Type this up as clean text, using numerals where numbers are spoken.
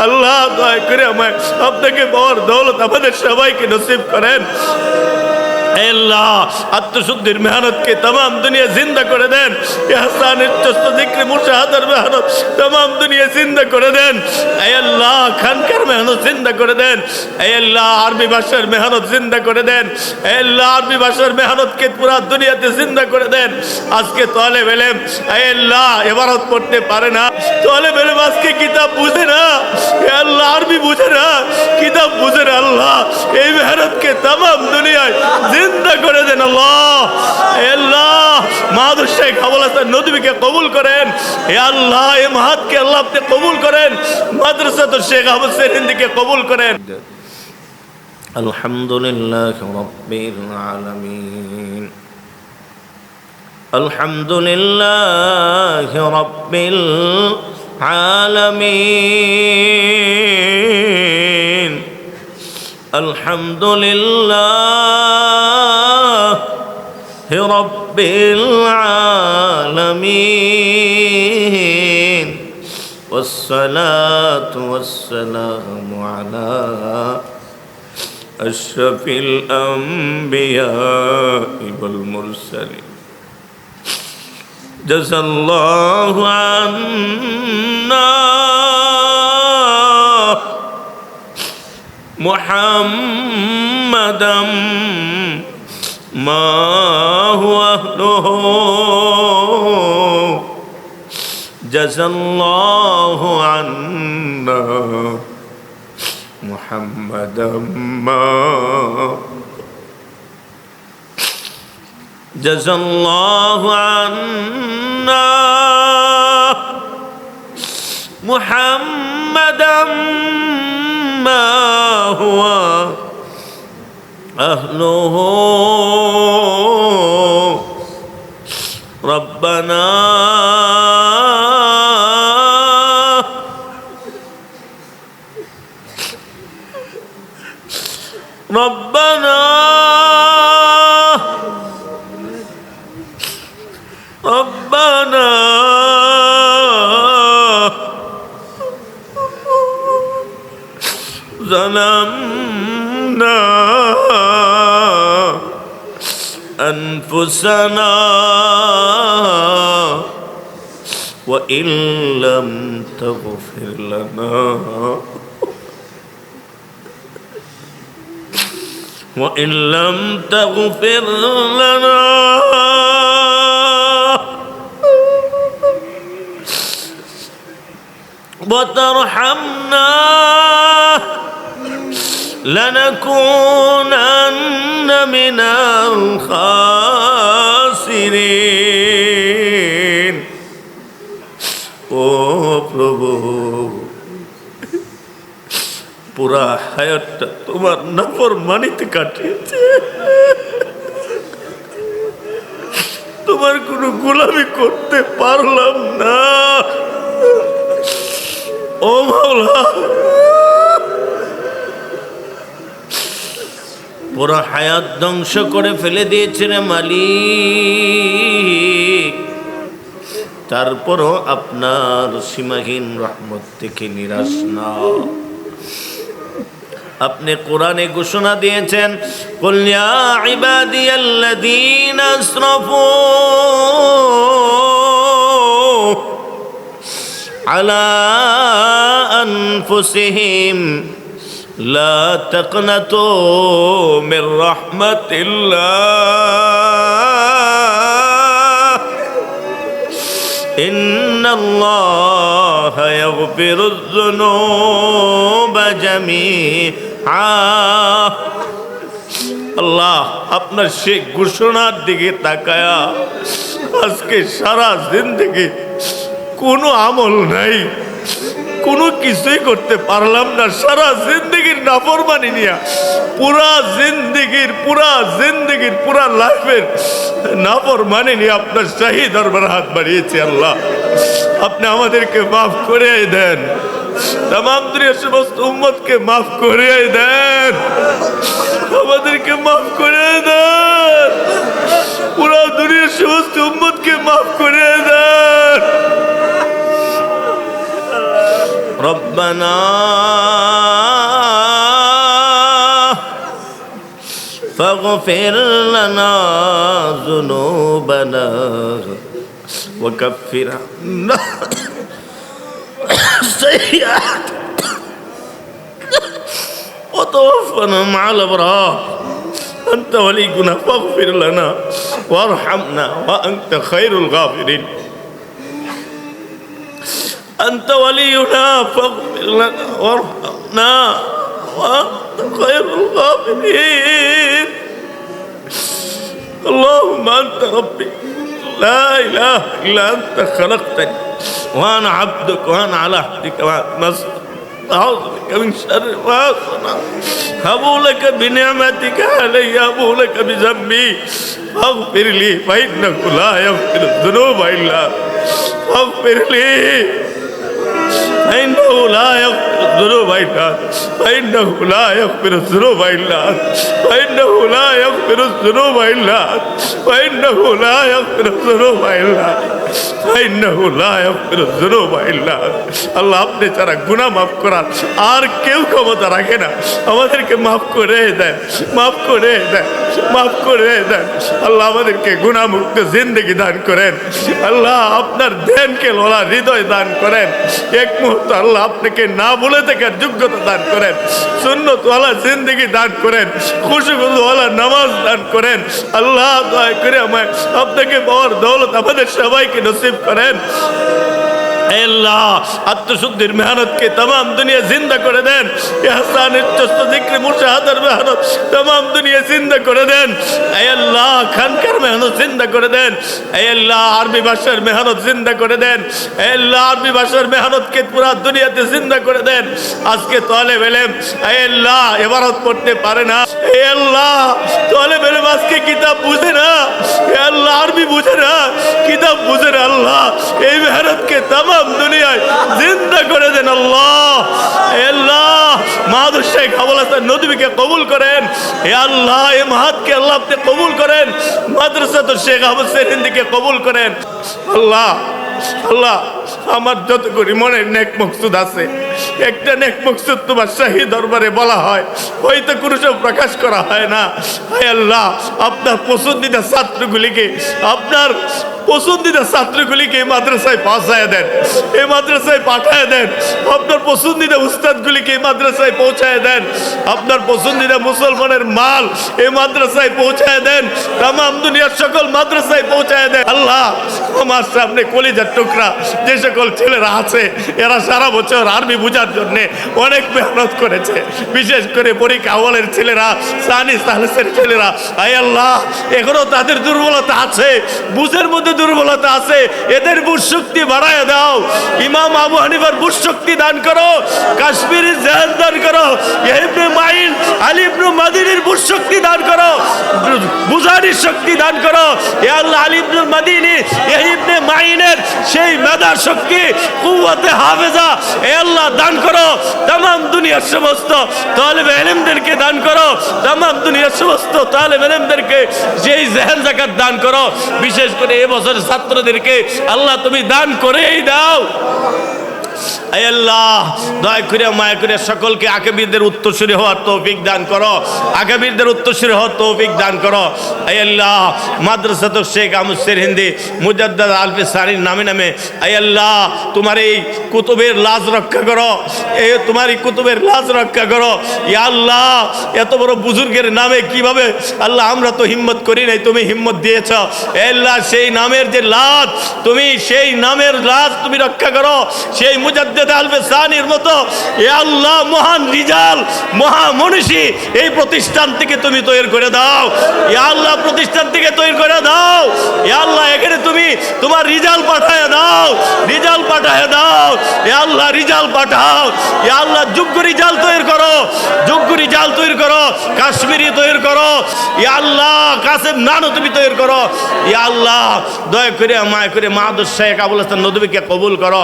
আল্লাহ দয়া করে আমায় আপনাকে পাওয়ার দৌলত আমাদের সবাইকে নসিব করেন। আল্লাহ আত্মশুদ্ধির মেহনতকে तमाम দুনিয়া জিন্দা করে দেন। ইহসানের চস্ত জিক্র মুশাহাদার মেহনত तमाम দুনিয়া জিন্দা করে দেন। আল্লাহ খানকার মেহনত জিন্দা করে দেন। আল্লাহ আরবি ভাষার মেহনত জিন্দা করে দেন। আল্লাহ আরবি ভাষার মেহনতকে পুরা দুনিয়াতে জিন্দা করে দেন। আজকে তালেব ইলম আল্লাহ ইবারত পড়তে পারে না, তালেব ইলম আজকে কিতাব বুঝে না, আল্লাহ আরবি বুঝে না, কিতাব বুঝে না। আল্লাহ এই মেহনতকে तमाम দুনিয়ায় জিন্দা করে দেন। আল্লাহ আল্লাহ মাহাদুর শেখ আবুল হাসান নদভীকে কবুল করেন। হে আল্লাহ এই মাহাতকে আল্লাহ আপনি কবুল করেন। মাদ্রাসাতুল শেখ আবু সাইদ হিন্দিকে কবুল করেন। আলহামদুলিল্লাহ রাব্বিল আলামিন। আলহামদুলিল্লাহ রাব্বিল আলামিন। আলহামদুলিল্লাহ রাব্বিল আলামিন। والصلاة والسلام على أشرف الأنبياء والمرسلين. جزا الله عنا محمدا ما هو أهله. جزا الله عنا محمدا ما جزا الله عنا محمدا ما هو أهله. ربنا ربنا ربنا ظلمنا أنفسنا وإن لم تغفر لنا وإن لم تغفر لنا وترحمنا لنكونن من الخاسرين. ও প্রভু, পুরা হায়াতটা তোমার নাফরমানিতে কাটিয়েছে, তোমার কোনো গোলামি করতে পারলাম না। ও মাওলা, পুরা হায়াত ধ্বংস করে ফেলে দিয়েছে রে মালিক। তারপরও আপনার সীমাহীন রহমত থেকে নিরাশ না। আপনি কোরআনে ঘোষণা দিয়েছেন, কুল ইয়া ইবাদিয়াল্লাযীনা আসরাফু আলা আনফুসিহিম লা তাকনাতু মির রাহমাতিল্লাহ ইন্নাল্লাহা ইয়াগফিরুয যুনুবা জামিআ। আল্লাহ আপনার সেই ঘোষণার দিকে তাকায়া আজকে সারা জিন্দেগি কোনো আমল নাই, কোনো কিছুই করতে পারলাম না। সারা জিন্দেগির নাফরমানি নিয়া পুরা জিন্দেগির পুরা লাইফের নাফরমানি নিয়ে আপনার শাহী দরবারে হাত বাড়িয়েছি। আল্লাহ আপনি আমাদেরকে মাফ করে দেন, तमाम দুনিয়ার সমস্ত উম্মতকে মাফ করে দেন, আমাদেরকে মাফ করে দেন, পুরা দুনিয়ার সমস্ত উম্মতকে মাফ করে দেন। ربنا فاغفر لنا ذنوبنا وكفر عنا السيئات وتوفنا مع الأبرار أنت ولينا فاغفر لنا وارحمنا وأنت خير الغافرين أنت ولينا فاغفر لنا وارحمنا وأنت خير الغافرين اللهم أنت ربي لا إله إلا أنت خلقتني وأنا عبدك وأنا على عهدك وأنا أعوذ بك من شر ما صنعت أبو لك بنعمتك علي أبو لك بذنبي فاغفر لي فإنه لا يغفر الذنوب إلا أنت فاغفر لي فإنه لا يغفر الذنوب إلا أنت فإنه لا يغفر الذنوب إلا أنت فإنه لا يغفر الذنوب إلا أنت فإنه لا يغفر الذنوب إلا أنت فإنه لا يغفر الذنوب إلا أنت আল্লাহ আপনি ছাড়া গুনাহ মাফ করার আর কেউ ক্ষমতা রাখে না আমাদেরকে মাফ করে দেন মাফ করে দেন মাফ করে দেন আল্লাহ আমাদেরকে গুনাহ মুক্ত জিন্দেগি দান করেন আল্লাহ আপনার ধ্যানকে লোলা হৃদয় দান করেন এক মুহূর্ত আল্লাহ আপনাকে না বলে থাকার যোগ্যতা দান করেন সুন্নত ওয়ালা জিন্দেগি দান করেন খুশবু ওয়ালা নামাজ দান করেন আল্লাহ দয়া করে আমায় আপনাকে পাওয়ার দৌলত আমাদের সবাইকে নসিব করেন আল্লাহ আত্মশুদ্ধির মেহনতকে तमाम দুনিয়া জিন্দা করে দেন ইহসানের চস্ত জিক্র মুশাহাদার মেহনত तमाम দুনিয়া জিন্দা করে দেন হে আল্লাহ খানকার মেহনত জিন্দা করে দেন হে আল্লাহ আরবি ভাষার মেহনত জিন্দা করে দেন হে আল্লাহ আরবি ভাষার মেহনতকে পুরো দুনিয়াতে জিন্দা করে দেন আজকে তালেব ইলম হে আল্লাহ ইবারত পড়তে পারে না হে আল্লাহ তালেব ইলম আজকে কিতাব বুঝে না হে আল্লাহ আরবি বুঝে না কিতাব বুঝে না আল্লাহ এই মেহনতকে तमाम দুনিয়ায় জিন্দা করে দেন আল্লাহ হে আল্লাহ মাদুর শেখ আবুল হাসান নদভীকে কবুল করেন হে আল্লাহ এই মাহাতকে আল্লাহ আপনি কবুল করেন মাদ্রাসাতুল শেখ আবুল সেরিন্দিকে কবুল করেন আল্লাহ আল্লাহ আমার যতগুলি মনের নেক মকসুদ আছে একটা নেক মকসুদ তোমার শাহী দরবারে বলা হয় হয়তো কোনো সব প্রকাশ করা হয় না হে আল্লাহ আপনার পছন্দিদা ছাত্রগুলিকে আপনার পছন্দিদা ছাত্রগুলিকে এই মাদ্রাসায় পৌঁছায় দেন এই মাদ্রাসায় পাঠায় দেন আপনার পছন্দিদা উস্তাদগুলিকে এই মাদ্রাসায় পৌঁছায় দেন আপনার পছন্দিদা মুসলমানের মাল এই মাদ্রাসায় পৌঁছায় দেন तमाम দুনিয়ার সকল মাদ্রাসায় পৌঁছায় দেন আল্লাহ আমার সামনে কলিজার টুকরা যে সকল ছেলেরা আছে এরা সারা বছর আরবি বোঝার জন্য অনেক মেহনত করেছে বিশেষ করে পরীক্ষা আওয়ালের ছেলেরা সানি সাহসের ছেলেরা আয় আল্লাহ এখনো তাদের দুর্বলতা আছে বুঝের মধ্যে দুর্বলতা আছে এদের বুঝ শক্তি বাড়ায় দাও ইমাম আবু হানিফার বুঝ শক্তি দান করো কাশ্মীরি জেহান দান করো ইবনে মাইন আলী ইবনে মাদিনীর বুঝ শক্তি দান করো বুঝারির শক্তি দান করো ইয়া আল্লাহ আলী ইবনে মাদিনী ইবনে মাইনের সেই মেধার শক্তি কুওয়াতে হাফেজা হে আল্লাহ দান করো तमाम দুনিয়ার সমস্ত তালেব ইলমদেরকে দান করো तमाम দুনিয়ার সমস্ত তালেব ইলমদেরকে যেই জেহেন যাকাত দান করো বিশেষ করে এই বছর ছাত্রদেরকে আল্লাহ তুমি দান করেই দাও আয় আল্লাহ দয়া করে মায়া করে সকলকে আকাবিরদের উত্তরসূরি হওয়ার তৌফিক দান করো আকাবিরদের উত্তরসূরি হওয়ার তৌফিক দান করো আয় আল্লাহ মাদ্রাসাতুল শেখ আহমদ সেরহিন্দি মুজাদ্দিদ আলফি সারির নামে নামে আয় আল্লাহ তোমার এই কুতুবের লাজ রক্ষা করো এই তোমার এই কুতুবের লাজ রক্ষা করো ইয়া আল্লাহ এত বড় বুজুর্গের নামে কিভাবে আল্লাহ আমরা তো হিম্মত করি নাই তুমি হিম্মত দিয়েছ হে আল্লাহ সেই নামের যে লাজ তুমি সেই নামের লাজ তুমি রক্ষা করো সেই মুজাদ্দিদ আলফি সানির মতো হে আল্লাহ মহান রিজাল মহা মনীষী এই প্রতিষ্ঠান থেকে তুমি তৈরি করে দাও হে আল্লাহ প্রতিষ্ঠান থেকে তৈরি করে দাও হে আল্লাহ এখানে তুমি তোমার রিজাল পাঠায় দাও রিজাল পাঠায় দাও হে আল্লাহ রিজাল পাঠাও হে আল্লাহ যোগ্য রিজাল তৈরি করো যোগ্য রিজাল তৈরি করো কাশ্মীরি তৈরি করো হে আল্লাহ কাসেম নানু তুমি তৈরি করো হে আল্লাহ দয়া করে মায়া করে মাহাদুর শেখ আবুল হাসান নদভীকে কবুল করো